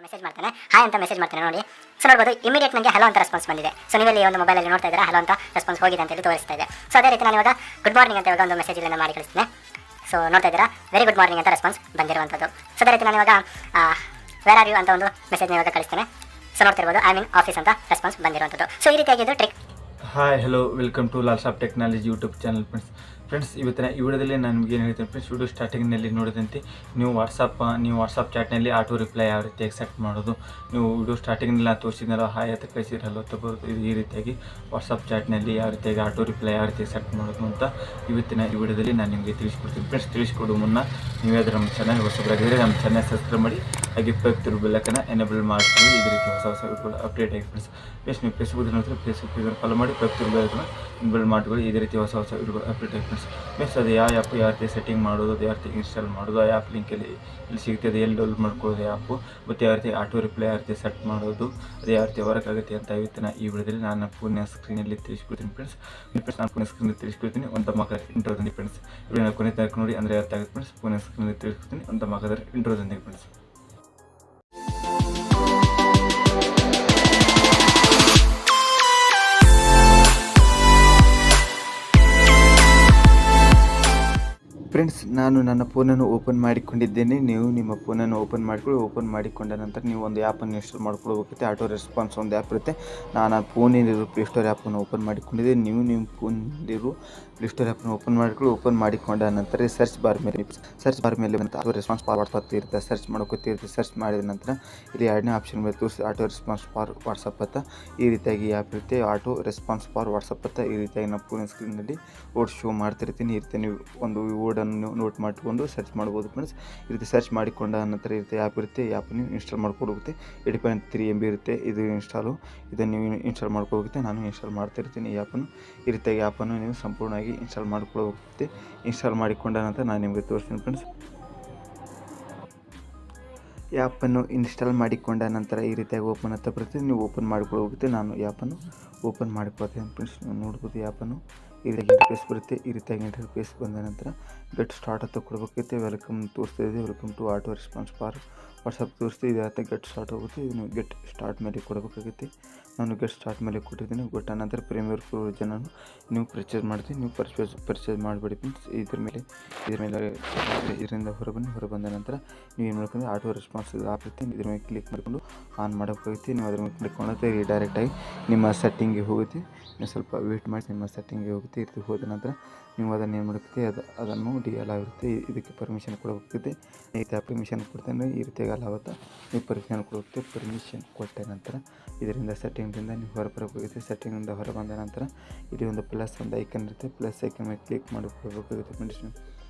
Message ಮಾಡ್ತಾನೆ, hi ಅಂತ message ಮಾಡ್ತಾನೆ ನೋಡಿ. ಸೊ ನೋಡ್ಬೋದು ಇಮಿಡಿಯೇಟ್ ನನಗೆ ಹಲೋ ಅಂತ ರೆಸ್ಪಾನ್ಸ್ ಬಂದಿದೆ. ಸೊ ನೀವೆಲ್ಲಿ ಒಂದು ಮೊಬೈಲಲ್ಲಿ ನೋಡ್ತಾ ಇದ್ದೀರಾ, ಹಲೋ ಅಂತ ರೆಸ್ಪಾನ್ಸ್ ಹೋಗಿದೆ ಅಂತ ಹೇಳಿ ತೋರಿಸ್ತಾ ಇದೆ. ಸೊ ಅದೇ ರೀತಿ ನಾನು ಇವಾಗ ಗುಡ್ ಮಾರ್ನಿಂಗ್ ಅಂತ ಇವಾಗ ಒಂದು ಮೆಸೇಜ್ ಇಲ್ಲಿ ಮಾಡಿ ಕಳಿಸ್ತೀನಿ. ಸೊ ನೋಡ್ತಾ ಇದ್ದೀರಾ, ವೆರಿ ಗುಡ್ ಮಾರ್ನಿಂಗ್ ಅಂತ ರೆಸ್ಪಾನ್ಸ್ ಬಂದಿರುವಂಥದ್ದು. ಸೊ ಅದೇ ರೀತಿ ನಾನು ಇವಾಗ ವೇರ್ ಆರ್ ಯು ಅಂತ ಒಂದು ಮೆಸೇಜ್ನ ಇವಾಗ ಕಳಿಸ್ತೇನೆ. ಸೊ ನೋಡ್ತಿರ್ಬೋದು ಐ ಮೀನ್ ಆಫೀಸ್ ಅಂತ ರೆಸ್ಪಾನ್ಸ್ ಬಂದಿರುವಂಥದ್ದು. ಸೊ ಈ ರೀತಿಯಾಗಿದ್ದು trick. Hi hello welcome to Lalsab technology YouTube channel friends ಇವತ್ತಿನ ಈ ವಿಡಿಯೋದಲ್ಲಿ ನಾನು ನಿಮಗೆ ಏನು ಹೇಳ್ತೀನಿ ಫ್ರೆಂಡ್ಸ್, ವಿಡಿಯೋ ಸ್ಟಾರ್ಟಿಂಗ್ನಲ್ಲಿ ನೋಡಿದಂತೆ ನೀವು ವಾಟ್ಸಪ್ ಚಾಟ್ನಲ್ಲಿ ಆಟೋ ರಿಪ್ಲೈ ಯಾವ ರೀತಿ ಎಕ್ಸೆಪ್ಟ್ ಮಾಡೋದು, ನೀವು ವಿಡಿಯೋ ಸ್ಟಾರ್ಟಿಂಗ್ನಲ್ಲಿ ತೋರಿಸಿದ್ನಲ್ಲ ಹಾಯ್ ಅಂತ ಕಳಿಸಿರಲ್ಲ ತಗೋದು, ಈ ರೀತಿಯಾಗಿ ವಾಟ್ಸಪ್ ಚಾಟ್ನಲ್ಲಿ ಯಾವ ರೀತಿಯಾಗಿ ಆಟೋ ರಿಪ್ಲೈ ಯಾವ ರೀತಿ ಎಕ್ಸೆಪ್ಟ್ ಮಾಡೋದು ಅಂತ ಇವತ್ತಿನ ಈ ವಿಡಿಯೋದಲ್ಲಿ ನಾನು ನಿಮಗೆ ತಿಳಿಸ್ಕೊಡ್ತೀನಿ ಫ್ರೆಂಡ್ಸ್. ತಿಳಿಸ್ಕೊಡೋ ಮುನ್ನ ನೀವಾದರೂ ನಮ್ಮ ಚಾನಲ್ ಹೊಸಬರಾಗಿದ್ದರೆ ನಮ್ಮ ಚಾನಲ್ ಸಬ್ಸ್ಕ್ರೈಬ್ ಮಾಡಿ, ಹಾಗೆ ಪಕ್ಕದ ಬೆಲ್ಲಕ್ಕನ್ನು ಎನೇಬಲ್ ಮಾಡ್ತೀವಿ. ಇದೇ ರೀತಿ ಹೊಸ ವಿಡಿಯೋಗಳು ಅಪ್ಡೇಟ್ ಆಗಿ ಫ್ರೆಂಡ್ಸ್. ನೀವು ಫೇಸ್ಬುಕ್ ನೋಡ್ತಾರೆ ಫೇಸ್ಬುಕ್ ಫಾಲೋ ಮಾಡಿ, ಪಕ್ಕದ ಬೆಲ್ಲಕ್ಕನ್ನು ಎನೇಬಲ್ ಮಾಡ್ಕೊಳ್ಳಿ. ಇದೇ ರೀತಿ ಹೊಸ ವಿಡಿಯೋಗಳು ಅಪ್ಡೇಟ್ ಆಗಿ ಫ್ರೆಂಡ್ಸ್. ಅದು ಯಾವ ಆ್ಯಪ್ ಯಾವ ರೀತಿ ಸೆಟ್ಟಿಂಗ್ ಮಾಡೋದು, ಅದು ಯಾವ ರೀತಿ ಇನ್ಸ್ಟಾಲ್ ಮಾಡೋದು, ಆ ಆ್ಯಪ್ ಲಿಂಕಲ್ಲಿ ಇಲ್ಲಿ ಸಿಗ್ತದೆ, ಎಲ್ಲಿ ಡೌನ್ಲೋಡ್ ಮಾಡ್ಕೊಳ್ಳೋದು ಆ್ಯಪು, ಮತ್ತು ಯಾವ ರೀತಿ ಆಟೋ ರಿಪ್ಲೈ ಯಾವ ರೀತಿ ಸೆಟ್ ಮಾಡೋದು, ಅದು ಯಾವ ರೀತಿ ವರ್ಕ್ ಆಗುತ್ತೆ ಅಂತ ಇವತ್ತಿನ ಈ ವಿಡಿಯೋದಲ್ಲಿ ನಾನು ಫೋನಿನ ಸ್ಕ್ರೀನಲ್ಲಿ ತಿಳಿಸ್ಕೊಡ್ತೀನಿ ಫ್ರೆಂಡ್ಸ್. ನಾನು ಫೋನಿನ ಸ್ಕ್ರೀನಲ್ಲಿ ತಿಳಿಸ್ಕೊಡ್ತೀನಿ ಒಂದು ಮಕ್ಕಳ ಇಂಟ್ರೋದೊಂದಿಗೆ ಫ್ರೆಂಡ್ಸ್. ಇವನ್ನ ಕೊನೆ ತನಕ ನೋಡಿ ಅಂದರೆ ಅರ್ಥ ಆಗುತ್ತೆ ಫ್ರೆಂಡ್ಸ್. ಫೋನಿನ ಸ್ಕ್ರೀನಲ್ಲಿ ತಿಳಿಸ್ಕೊಡ್ತೀನಿ ಒಂದು ಮಕ್ಕಳ ಇಂಟ್ರೋದೊಂದಿಗೆ ಫ್ರೆಂಡ್ಸ್. ಫ್ರೆಂಡ್ಸ್, ನಾನು ನನ್ನ ಫೋನನ್ನು ಓಪನ್ ಮಾಡಿಕೊಂಡಿದ್ದೇನೆ. ನೀವು ನಿಮ್ಮ ಫೋನನ್ನು ಓಪನ್ ಮಾಡಿಕೊಂಡ ನಂತರ ನೀವು ಒಂದು ಆ್ಯಪನ್ನು ಇನ್ಸ್ಟಾಲ್ ಮಾಡ್ಕೊಳ್ಬೇಕೈತೆ. ಆಟೋ ರೆಸ್ಪಾನ್ಸ್ ಒಂದು ಆ್ಯಪ್ ಇರುತ್ತೆ. ನಾನು ಆ ಫೋನಿರೋ ಪ್ಲೇಸ್ಟೋರ್ ಆ್ಯಪನ್ನು ಓಪನ್ ಮಾಡಿಕೊಂಡಿದ್ದೆ. ನೀವು ನಿಮ್ಮ ಫೋನಿರೋ ಪ್ಲೇಸ್ಟೋರ್ ಆ್ಯಪನ್ನು ಓಪನ್ ಮಾಡಿಕೊಂಡ ನಂತರ ಸರ್ಚ್ ಬಾರ್ ಮೇಲೆ ಬಂತು ಆಟೋ ರೆಸ್ಪಾನ್ಸ್ ಫಾರ್ ವಾಟ್ಸಪ್ ಇರುತ್ತೆ. ಸರ್ಚ್ ಮಾಡ್ಕೊತಿರುತ್ತೆ. ಸರ್ಚ್ ಮಾಡಿದ ನಂತರ ಇಲ್ಲಿ ಎರಡನೇ ಆಪ್ಷನ್ ಮೇಲೆ ತೋರಿಸಿ ಆಟೋ ರೆಸ್ಪಾನ್ಸ್ ಫಾರ್ ವಾಟ್ಸಪ್ ಅಂತ ಈ ರೀತಿಯಾಗಿ ಆ್ಯಪ್ ಇರುತ್ತೆ. ಆಟೋ ರೆಸ್ಪಾನ್ಸ್ ಫಾರ್ ವಾಟ್ಸಪ್ ಅಂತ ಈ ರೀತಿಯಾಗಿ ನಾನು ಫೋನ್ ಸ್ಕ್ರೀನಲ್ಲಿ ಶೋ ಮಾಡ್ತಿರ್ತೀನಿ. ಈ ರೀತಿ ನೀವು ಒಂದು ವರ್ಡನ್ನು ನೋಟ್ ಮಾಡಿಕೊಂಡು ಸರ್ಚ್ ಮಾಡ್ಬೋದು ಫ್ರೆಂಡ್ಸ್. ಈ ರೀತಿ ಸರ್ಚ್ ಮಾಡಿಕೊಂಡ ನಂತರ ಈ ರೀತಿ ಆ್ಯಪ್ ಇರುತ್ತೆ. ಈ ಆ್ಯಪ್ ನೀವು ಇನ್ಸ್ಟಾಲ್ ಮಾಡ್ಕೊಡೋಗುತ್ತೆ. 8.3 MB ಇರುತ್ತೆ ಇದು ಇದನ್ನು ನೀವು ಇನ್ಸ್ಟಾಲ್ ಮಾಡ್ಕೋಗುತ್ತೆ. ನಾನು ಇನ್ಸ್ಟಾಲ್ ಮಾಡ್ತಿರ್ತೀನಿ ಈ ಆ್ಯಪನ್ನು. ಈ ರೀತಿಯಾಗಿ ಆ್ಯಪನ್ನು ನೀವು ಸಂಪೂರ್ಣವಾಗಿ ಇನ್ಸ್ಟಾಲ್ ಮಾಡ್ಕೊಳ್ಳೋಗುತ್ತೆ. ಇನ್ಸ್ಟಾಲ್ ಮಾಡಿಕೊಂಡ ನಂತರ ನಾನು ನಿಮಗೆ ತೋರಿಸ್ತೀನಿ ಫ್ರೆಂಡ್ಸ್. ಈ ಆ್ಯಪನ್ನು ಇನ್ಸ್ಟಾಲ್ ಮಾಡಿಕೊಂಡ ನಂತರ ಈ ರೀತಿಯಾಗಿ ಓಪನ್ ಅಂತ ಬರುತ್ತೆ. ನೀವು ಓಪನ್ ಮಾಡ್ಕೊಳ್ಳೋಗುತ್ತೆ. ನಾನು ಈ ಆ್ಯಪನ್ನು ಓಪನ್ ಮಾಡಿಕೊಳ್ತೇನೆ ಫ್ರೆಂಡ್ಸ್. ನೀವು ನೋಡ್ಬೋದು ಈ ಆ್ಯಪನ್ನು ಈ ರೀತಿಯಾಗಿ ಇಂಟರ್ಫೇಸ್ ಬರುತ್ತೆ. ಈ ರೀತಿಯಾಗಿ ಇಂಟರ್ಫೇಸ್ ಬಂದ ನಂತರ ಗೆಟ್ ಸ್ಟಾರ್ಟ್ ಅಂತ ಕೊಡಬೇಕೈತೆ. ವೆಲ್ಕಮ್ ತೋರಿಸ್ತಿದೆ. Welcome to auto response for WhatsApp ತೋರಿಸ್ತೀವಿ. ಇದು ಆಯ್ತು ಗೆಟ್ ಸ್ಟಾರ್ಟ್ ಹೋಗುತ್ತೆ. ಇದು ಗೆಟ್ ಸ್ಟಾರ್ಟ್ ಮೇಲೆ ಕೊಡಬೇಕಾಗುತ್ತೆ. ನಾನು ಗೆಟ್ ಸ್ಟಾರ್ಟ್ ಮೇಲೆ ಕೊಟ್ಟಿದ್ದೀನಿ. ಕೊಟ್ಟ ನಂತರ ಪ್ರೀಮಿಯರ್ ಪ್ರೊವಿಷನನ್ನು ನೀವು ಪರ್ಚೇಸ್ ಮಾಡ್ತೀನಿ. ನೀವು ಪರ್ಚೇಸ್ ಮಾಡಿಬಿಡಿ ಫ್ರೆಂಡ್ಸ್. ಇದರಿಂದ ಹೊರಬಂದ ನಂತರ ನೀವು ಏನು ಮಾಡ್ಕೊಂಡ್ರೆ ಆಟೋ ರೆಸ್ಪಾನ್ಸ್ ಆಪ್ ಇರುತ್ತೆ. ಇದ್ರ ಮೇಲೆ ಕ್ಲಿಕ್ ಮಾಡಿಕೊಂಡು ಆನ್ ಮಾಡೋಕ್ಕಾಗುತ್ತೆ. ನೀವು ಅದ್ರ ಮೇಲೆ ಕ್ಲಿಕ್ ಮಾಡಿದ್ರೆ ಡೈರೆಕ್ಟಾಗಿ ನಿಮ್ಮ ಸೆಟ್ಟಿಂಗಿಗೆ ಹೋಗುತ್ತೆ. ನೀವು ಸ್ವಲ್ಪ ವೇಟ್ ಮಾಡಿ ನಿಮ್ಮ ಸೆಟ್ಟಿಂಗಿಗೆ ಹೋಗುತ್ತೆ. ಈ ರೀತಿ ಹೋದ ನಂತರ ನೀವು ಅದನ್ನು ಏನು ಮಾಡುತ್ತೆ ಅದನ್ನು DL ಆಗಿರುತ್ತೆ. ಇದಕ್ಕೆ ಪರ್ಮಿಷನ್ ಕೊಡಬೇಕಾಗುತ್ತೆ. ಈ ರೀತಿ ಪರ್ಮಿಷನ್ ಕೊಡ್ತೇನೆ. ಈ ರೀತಿಯಾಗಿ ಅಲಾವತ್ತ ನೀವು ಪರ್ಮಿಷನ್ ಕೊಡೋಗುತ್ತೆ. ಪರ್ಮಿಷನ್ ಕೊಟ್ಟ ನಂತರ ಇದರಿಂದ ಸೆಟ್ಟಿಂಗ್ದಿಂದ ನೀವು ಹೊರಬರಬೇಕಾಗುತ್ತೆ. ಸೆಟ್ಟಿಂಗಿಂದ ಹೊರಬಂದ ನಂತರ ಇಲ್ಲಿ ಒಂದು ಪ್ಲಸ್ ಒಂದು ಐಕನ್ ಇರುತ್ತೆ. ಪ್ಲಸ್ ಐಕನ್ ಮೇಲೆ ಕ್ಲಿಕ್ ಮಾಡಿಕೊಡ್ಬೇಕಾಗುತ್ತೆ ಫ್ರೆಂಡ್ಸ್.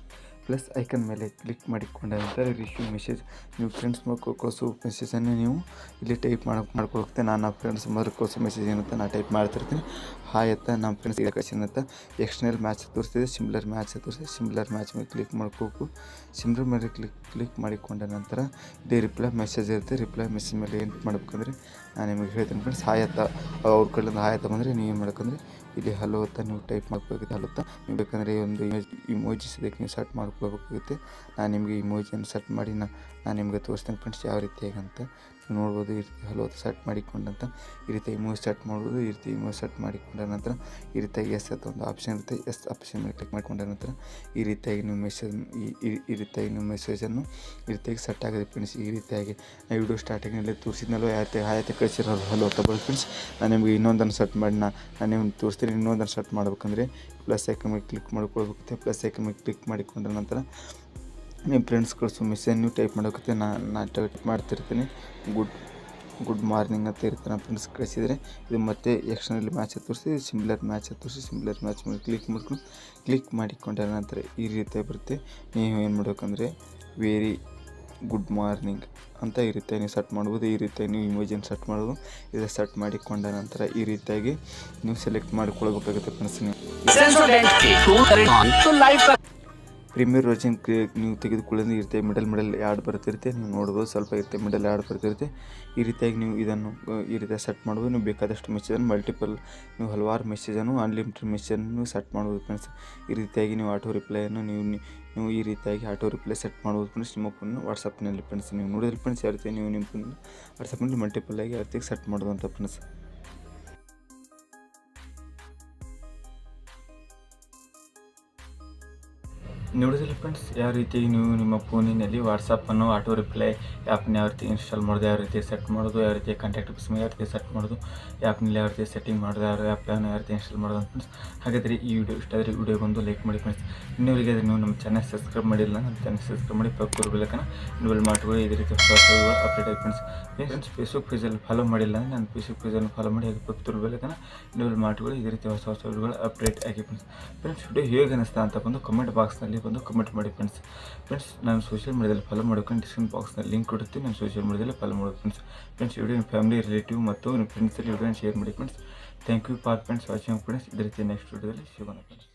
ಪ್ಲಸ್ ಐಕನ್ ಮೇಲೆ ಕ್ಲಿಕ್ ಮಾಡಿಕೊಂಡ ನಂತರ ರಿಶ್ಯೂ ಮೆಸೇಜ್ ನೀವು ಫ್ರೆಂಡ್ಸ್ ಕಳಿಸೋ ಮೆಸೇಜನ್ನು ನೀವು ಇಲ್ಲಿ ಟೈಪ್ ಮಾಡ್ಕೊಳುತ್ತೆ. ನಾನು ಫ್ರೆಂಡ್ಸ್ ಮೊದಲು ಕಳಿಸೋ ಮೆಸೇಜ್ ಏನಂತ ನಾನು ಟೈಪ್ ಮಾಡ್ತಿರ್ತೀನಿ. ಹಾಯ್ ಅಂತ ನಮ್ಮ ಫ್ರೆಂಡ್ಸ್ ಈಗ ಕಳಿಸಿದಂತ ಎಕ್ಸ್ಟರ್ನಲ್ ಮ್ಯಾಚ್ ತೋರಿಸ್ತಿದೆ. ಸಿಮಿಲರ್ ಮ್ಯಾಚ್ ತೋರಿಸ್ತಿದೆ. ಸಿಮಿಲರ್ ಮ್ಯಾಚ್ ಮೇಲೆ ಕ್ಲಿಕ್ ಮಾಡ್ಕೋಬೇಕು. ಸಿಮಿಲರ್ ಮೇಲೆ ಕ್ಲಿಕ್ ಮಾಡಿಕೊಂಡ ನಂತರ ಇದೇ ರಿಪ್ಲೈ ಮೆಸೇಜ್ ಇರುತ್ತೆ. ರಿಪ್ಲೈ ಮೆಸೇಜ್ ಮೇಲೆ ಏನು ಮಾಡ್ಬೇಕಂದ್ರೆ ನಾನು ನಿಮಗೆ ಹೇಳ್ತೀನಿ ಫ್ರೆಂಡ್ಸ್. ಹಾಯ್ ಅಂತ ಅವ್ರ ಕಡೆಯಿಂದ ಹಾಯ್ ಅಂತ ಬಂದರೆ ನೀವು ಏನು ಮಾಡ್ಬೇಕಂದ್ರೆ ಇಲ್ಲಿ ಹಲೋ ಅಂತ ನೀವು ಟೈಪ್ ಮಾಡ್ಕೋಬೇಕಾಗುತ್ತೆ. ಹಲೋ ಅಂತ ನೀವು ಬೇಕಂದರೆ ಒಂದು ಇಮೋಜಿಸ್ ಇದಕ್ಕೆ ನೀವು ಸೆಟ್ ಮಾಡ್ಕೋಬೇಕಾಗುತ್ತೆ. ನಾನು ನಿಮಗೆ ಇಮೋಜಿಯನ್ನು ಸೆಟ್ ಮಾಡಿ ನಾನು ನಿಮಗೆ ತೋರಿಸ್ತೇನೆ ಫ್ರೆಂಡ್ಸ್ ಯಾವ ರೀತಿಯಾಗಿ ಅಂತ ನೀವು ನೋಡ್ಬೋದು. ಈ ರೀತಿ ಹಲೋ ಸೆಟ್ ಮಾಡಿಕೊಂಡಂತ ಈ ರೀತಿ ಇಮೋಜ್ ಸೆಟ್ ಮಾಡ್ಬೋದು. ಈ ರೀತಿ ಇಮೋಜ್ ಸೆಟ್ ಮಾಡಿಕೊಂಡ ನಂತರ ಈ ರೀತಿಯಾಗಿ ಎಸ್ ಅಂತ ಒಂದು ಆಪ್ಷನ್ ಇರುತ್ತೆ. ಎಸ್ ಆಪ್ಷನ್ ಮೇಲೆ ಕ್ಲಿಕ್ ಮಾಡಿಕೊಂಡ ನಂತರ ಈ ರೀತಿಯಾಗಿ ನೀವು ಮೆಸೇಜನ್ನು ಈ ರೀತಿಯಾಗಿ ಸೆಟ್ ಆಗಿದೆ ಫ್ರೆಂಡ್ಸ್. ಈ ರೀತಿಯಾಗಿ ನಾನು ವಿಡಿಯೋ ಸ್ಟಾರ್ಟಿಂಗಲ್ಲಿ ತೋರಿಸಿದ್ನಲ್ವ ಹಾಯತ್ತೆ ಕಳಿಸಿರೋದು ಹಲೋ ಅಂತ ಬರೋದು ಫ್ರೆಂಡ್ಸ್. ನಾನು ನಿಮಗೆ ಇನ್ನೊಂದನ್ನು ಸೆಟ್ ಮಾಡಿ ನಾನು ನಿಮ್ಗೆ ತೋರಿಸ್ತೀನಿ. ಇನ್ನೊಂದನ್ನು ಸೆಟ್ ಮಾಡ್ಬೇಕಂದ್ರೆ ಪ್ಲಸ್ ಐಕನ್ ಮೇಲೆ ಕ್ಲಿಕ್ ಮಾಡ್ಕೊಳ್ಬೇಕಾಗುತ್ತೆ. ಪ್ಲಸ್ ಐಕನ್ ಮೇಲೆ ಕ್ಲಿಕ್ ಮಾಡಿಕೊಂಡ ನಂತರ ನಿಮ್ಮ ಫ್ರೆಂಡ್ಸ್ ಕಳಿಸೋ ಮೆಸೇಜ್ ನೀವು ಟೈಪ್ ಮಾಡೋಕ್ಕೆ ನಾನು ಟೈಪ್ ಮಾಡ್ತಿರ್ತೀನಿ. ಗುಡ್ ಮಾರ್ನಿಂಗ್ ಅಂತ ಇರುತ್ತೆ. ನನ್ನ ಫ್ರೆಂಡ್ಸ್ ಕಳಿಸಿದರೆ ಇದು ಮತ್ತೆ ಎಕ್ಸ್ಟರ್ನಲ್ ಮ್ಯಾಚ್ ತೋರಿಸಿ ಸಿಮಿಲರ್ ಮ್ಯಾಚ್ ತೋರಿಸಿ ಸಿಮಿಲರ್ ಮ್ಯಾಚ್ ಮೇಲೆ ಕ್ಲಿಕ್ ಮಾಡಿಕೊಂಡ ನಂತರ ಈ ರೀತಿ ಬರುತ್ತೆ. ನೀವು ಏನು ಮಾಡಬೇಕಂದ್ರೆ ವೆರಿ ಗುಡ್ ಮಾರ್ನಿಂಗ್ ಅಂತ ಈ ರೀತಿಯಾಗಿ ನೀವು ಸೆಟ್ ಮಾಡ್ಬೋದು. ಈ ರೀತಿಯಾಗಿ ನೀವು ಇಮೋಜಿನ ಸೆಟ್ ಮಾಡ್ಬೋದು. ಇದು ಸೆಟ್ ಮಾಡಿಕೊಂಡ ನಂತರ ಈ ರೀತಿಯಾಗಿ ನೀವು ಸೆಲೆಕ್ಟ್ ಮಾಡಿಕೊಳ್ಬೇಕಾಗುತ್ತೆ ಫ್ರೆಂಡ್ಸ್. ನೀವು ಪ್ರೀಮಿಯರ್ ವರ್ಜನ್ ನೀವು ತೆಗೆದುಕೊಳ್ಳೋದು ಇರುತ್ತೆ. ಮಿಡಲ್ ಆ್ಯಡ್ ಬರ್ತಿರುತ್ತೆ, ನೀವು ನೋಡ್ಬೋದು, ಸ್ವಲ್ಪ ಇರುತ್ತೆ, ಮಿಡಲ್ ಆ್ಯಡ್ ಬರ್ತಿರುತ್ತೆ. ಈ ರೀತಿಯಾಗಿ ನೀವು ಇದನ್ನು ಈ ರೀತಿಯಾಗಿ ಸೆಟ್ ಮಾಡ್ಬೋದು. ನೀವು ಬೇಕಾದಷ್ಟು ಮೆಸೇಜನ್ನು ಮಲ್ಟಿಪಲ್ ನೀವು ಹಲವಾರು ಮೆಸೇಜನ್ನು ಅನ್ಲಿಮಿಟೆಡ್ ಮೆಸೇಜನ್ನು ಸೆಟ್ ಮಾಡ್ಬೋದು ಫ್ರೆಂಡ್ಸ್. ಈ ರೀತಿಯಾಗಿ ನೀವು ಆಟೋ ರಿಪ್ಲೈಯನ್ನು ನೀವು ಈ ರೀತಿಯಾಗಿ ಆಟೋ ರಿಪ್ಲೈ ಸೆಟ್ ಮಾಡ್ಬೋದು ಫ್ರೆಂಡ್ಸ್ ನಿಮ್ಮ ಫೋನ್ನ ವಾಟ್ಸಪ್ನಲ್ಲಿ ಫ್ರೆಂಡ್ಸ್. ನೀವು ನೋಡಿದ್ರೆ ಫ್ರೆಂಡ್ಸ್ ಯಾವ ರೀತಿ ನೀವು ನಿಮ್ಮ ಫೋನ್ನ ವಾಟ್ಸಪ್ನಲ್ಲಿ ಮಲ್ಟಿಪಲ್ ಆಗಿ ಯಾವ ರೀತಿಯಾಗಿ ಸೆಟ್ ಮಾಡೋದು ಅಂತ ಫ್ರೆಂಡ್ಸ್. ನೋಡಿದ್ರೆ ಫ್ರೆಂಡ್ಸ್ ಯಾವ ರೀತಿ ನೀವು ನಿಮ್ಮ ಫೋನಿನಲ್ಲಿ ವಾಟ್ಸಪ್ಪನ್ನು ಆಟೋ ರಿಪ್ಲೈ ಆ್ಯಪ್ನ ಯಾವ ರೀತಿ ಇನ್ಸ್ಟಾಲ್ ಮಾಡೋದು, ಯಾವ ರೀತಿ ಸೆಟ್ ಮಾಡೋದು, ಯಾವ ರೀತಿ ಕಾಂಟ್ಯಾಕ್ಟ್ ಬಿಸ್ ಯಾವ ರೀತಿ ಸೆಟ್ ಮಾಡೋದು, ಆ್ಯಪ್ನಲ್ಲಿ ಯಾವ ರೀತಿ ಸೆಟ್ಟಿಂಗ್ ಮಾಡೋದು, ಆ್ಯಪ್ನ ಯಾವ ರೀತಿ ಇನ್ಸ್ಟಾಲ್ ಮಾಡೋದು ಅಂತ ಫ್ರೆಂಡ್ಸ್. ಹಾಗಾದರೆ ಈ ವಿಡಿಯೋ ಇಷ್ಟ ಆದರೆ ವಿಡಿಯೋಗೊಂದು ಲೈಕ್ ಮಾಡಿ ಫ್ರೆಂಡ್ಸ್. ಇನ್ನೂರಿಗೆ ನೀವು ನಮ್ಮ ಚಾನಲ್ ಸಬ್ಸ್ಕ್ರೈಬ್ ಮಾಡಿಲ್ಲ, ನಮ್ಮ ಚಾನಲ್ ಸಬ್ಸ್ಕ್ರೈಬ್ ಮಾಡಿ ಪಕ್ಕದ ಬೆಲ್ಲಕ್ಕನ ಇನ್ವಾಲ್ವ್ ಮಾಡ್ಕೊಳ್ಳಿ. ಇದೇ ರೀತಿ ಹೊಸ ಅಪ್ಡೇಟ್ ಆಗಿ ಫ್ರೆಂಡ್ಸ್ ಫೇಸ್ಬುಕ್ ಪೇಜಲ್ಲಿ ಫಾಲೋ ಮಾಡಿಲ್ಲ ಅಂದರೆ ನಾನು ಫೇಸ್ಬುಕ್ ಪೇಜನ್ನು ಫಾಲೋ ಮಾಡಿ ಹಾಗೆ ಪಕ್ಕದ ಬೆಲ್ಲಕ್ಕನ ಇನ್ವಾಲ್ವ್ ಮಾಡ್ಕೊಳ್ಳಿ. ಇದೇ ರೀತಿ ಹೊಸ ವಿಡಿಯೋಗಳು ಅಪ್ಡೇಟ್ ಆಗಿ ಫ್ರೆಂಡ್ಸ್ ವಿಡಿಯೋ ಹೇಗೆ ಅನಿಸ್ತಾ ಅಂತ ಬಂದು ಕಮೆಂಟ್ ಬಾಕ್ಸ್ನಲ್ಲಿ ಬಂದು ಕಮೆಂಟ್ ಮಾಡಿ ಫ್ರೆಂಡ್ಸ್. ನಾನು ಸೋಷಿಯಲ್ ಮೀಡಿಯಾದಲ್ಲಿ ಫಾಲೋ ಮಾಡ್ಕೊಂಡು ಡಿಸ್ಕ್ರಿಪ್ಷನ್ ಬಾಕ್ಸ್ನಲ್ಲಿ ಲಿಂಕ್ ಕೊಡುತ್ತೆ, ನಾನು ಸೋಷಿಯಲ್ ಮೀಡಿಯಾದಲ್ಲಿ ಫಾಲೋ ಮಾಡೋದು ಫ್ರೆಂಡ್ಸ್. ವಿಡಿಯೋ ನಿಮ್ಮ ಫ್ಯಾಮಿಲಿ ರಿಲೇಟಿವ್ ಮತ್ತು ನಿಮ್ಮ ಫ್ರೆಂಡ್ಸಲ್ಲಿ ವಿಡಿಯೋನ ಶೇರ್ ಮಾಡಿ friends. Thank you for friends watching friends. ಇದೇ ರೀತಿ ನೆಕ್ಸ್ಟ್ ವಿಡಿಯೋದಲ್ಲಿ ಸಿಗೋಣ ಫ್ರೆಂಡ್ಸ್.